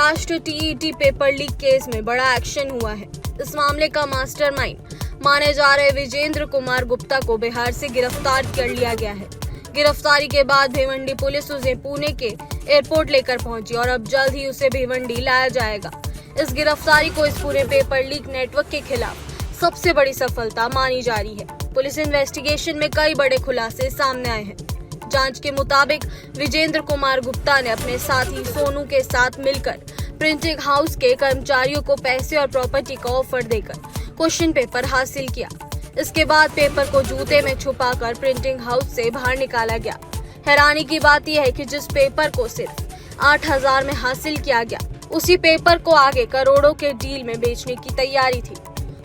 Maharashtra TET paper leak case में बड़ा action हुआ है। इस मामले का मास्टरमाइंड माने जा रहे विजेंद्र कुमार गुप्ता को बिहार से गिरफ्तार कर लिया गया है। गिरफ्तारी के बाद भिवंडी पुलिस उसे पुणे के एयरपोर्ट लेकर पहुंची और अब जल्द ही उसे भिवंडी लाया जाएगा। इस गिरफ्तारी को इस पूरे पेपर लीक नेटवर्क के खिलाफ सबसे बड़ी सफलता मानी जा रही है। पुलिस इन्वेस्टिगेशन में कई बड़े खुलासे सामने आए हैं। जांच के मुताबिक विजेंद्र कुमार गुप्ता ने अपने साथी सोनू के साथ मिलकर प्रिंटिंग हाउस के कर्मचारियों को पैसे और प्रॉपर्टी का ऑफर देकर क्वेश्चन पेपर हासिल किया। इसके बाद पेपर को जूते में छुपाकर प्रिंटिंग हाउस से बाहर निकाला गया। हैरानी की बात यह है कि जिस पेपर को सिर्फ 8,000 में हासिल किया गया, उसी पेपर को आगे करोड़ों के डील में बेचने की तैयारी थी।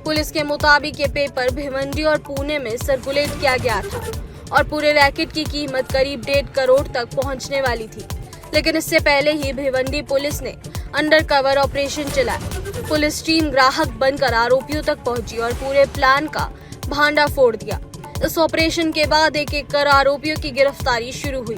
पुलिस के मुताबिक ये पेपर भिवंडी और पुणे में सर्कुलेट किया गया था और पूरे रैकेट की कीमत करीब 1.5 करोड़ तक पहुंचने वाली थी। लेकिन इससे पहले ही भिवंडी पुलिस ने अंडरकवर ऑपरेशन चलाया। पुलिस टीम ग्राहक बनकर आरोपियों तक पहुंची और पूरे प्लान का भांडा फोड़ दिया। इस ऑपरेशन के बाद एक एक कर आरोपियों की गिरफ्तारी शुरू हुई।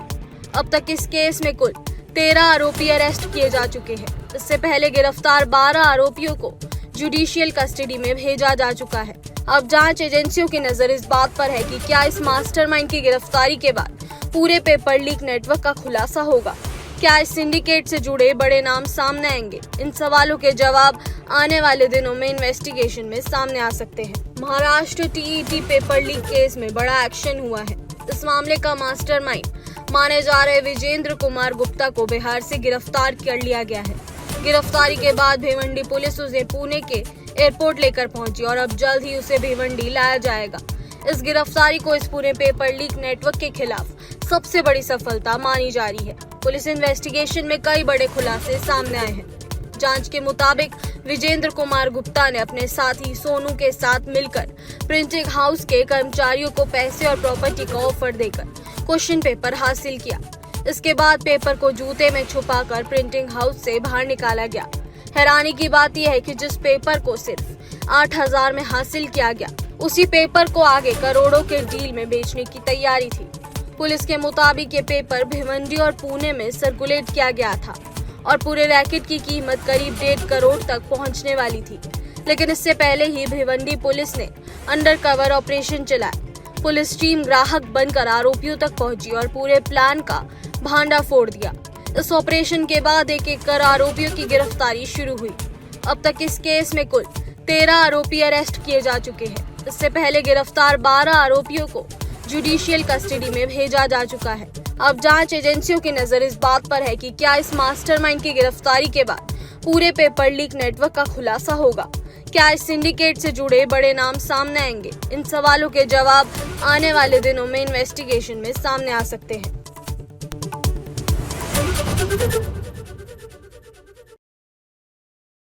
अब तक इस केस में कुल 13 आरोपी अरेस्ट किए जा चुके हैं। इससे पहले गिरफ्तार 12 आरोपियों को जुडिशियल कस्टडी में भेजा जा चुका है। अब जांच एजेंसियों की नजर इस बात पर है कि क्या इस मास्टरमाइंड की गिरफ्तारी के बाद पूरे पेपर लीक नेटवर्क का खुलासा होगा। क्या इस सिंडिकेट से जुड़े बड़े नाम सामने आएंगे? इन सवालों के जवाब आने वाले दिनों में इन्वेस्टिगेशन में सामने आ सकते हैं। Maharashtra TET paper leak case में बड़ा एक्शन हुआ है। इस मामले का मास्टरमाइंड माने जा रहे विजेंद्र कुमार गुप्ता को बिहार से गिरफ्तार कर लिया गया है। गिरफ्तारी के बाद भिवंडी पुलिस उसे पुणे के एयरपोर्ट लेकर पहुंची और अब जल्द ही उसे भिवंडी लाया जाएगा। इस गिरफ्तारी को इस पूरे पेपर लीक नेटवर्क के खिलाफ सबसे बड़ी सफलता मानी जा रही है। पुलिस इन्वेस्टिगेशन में कई बड़े खुलासे सामने आए हैं। जांच के मुताबिक विजेंद्र कुमार गुप्ता ने अपने साथी सोनू के साथ मिलकर प्रिंटिंग हाउस के कर्मचारियों को पैसे और प्रॉपर्टी का ऑफर देकर क्वेश्चन पेपर हासिल किया। इसके बाद पेपर को जूते में छुपाकर प्रिंटिंग हाउस से बाहर निकाला गया। हैरानी की बात यह है कि जिस पेपर को सिर्फ 8,000 में हासिल किया गया, उसी पेपर को आगे करोड़ों के डील में बेचने की तैयारी थी। पुलिस के मुताबिक ये पेपर भिवंडी और पुणे में सर्कुलेट किया गया था और पूरे रैकेट की कीमत करीब 1.5 करोड़ तक पहुंचने वाली थी। लेकिन इससे पहले ही भिवंडी पुलिस ने अंडरकवर ऑपरेशन चलाया। पुलिस टीम ग्राहक बनकर आरोपियों तक पहुंची और पूरे प्लान का भांडा फोड़ दिया। इस ऑपरेशन के बाद एक एक कर आरोपियों की गिरफ्तारी शुरू हुई। अब तक इस केस में कुल 13 आरोपी अरेस्ट किए जा चुके हैं। इससे पहले गिरफ्तार 12 आरोपियों को जुडिशियल कस्टडी में भेजा जा चुका है। अब जांच एजेंसियों की नजर इस बात पर है कि क्या इस मास्टरमाइंड की गिरफ्तारी के बाद पूरे पेपर लीक नेटवर्क का खुलासा होगा। क्या इस सिंडिकेट से जुड़े बड़े नाम सामने आएंगे? इन सवालों के जवाब आने वाले दिनों में इन्वेस्टिगेशन में सामने आ सकते हैं।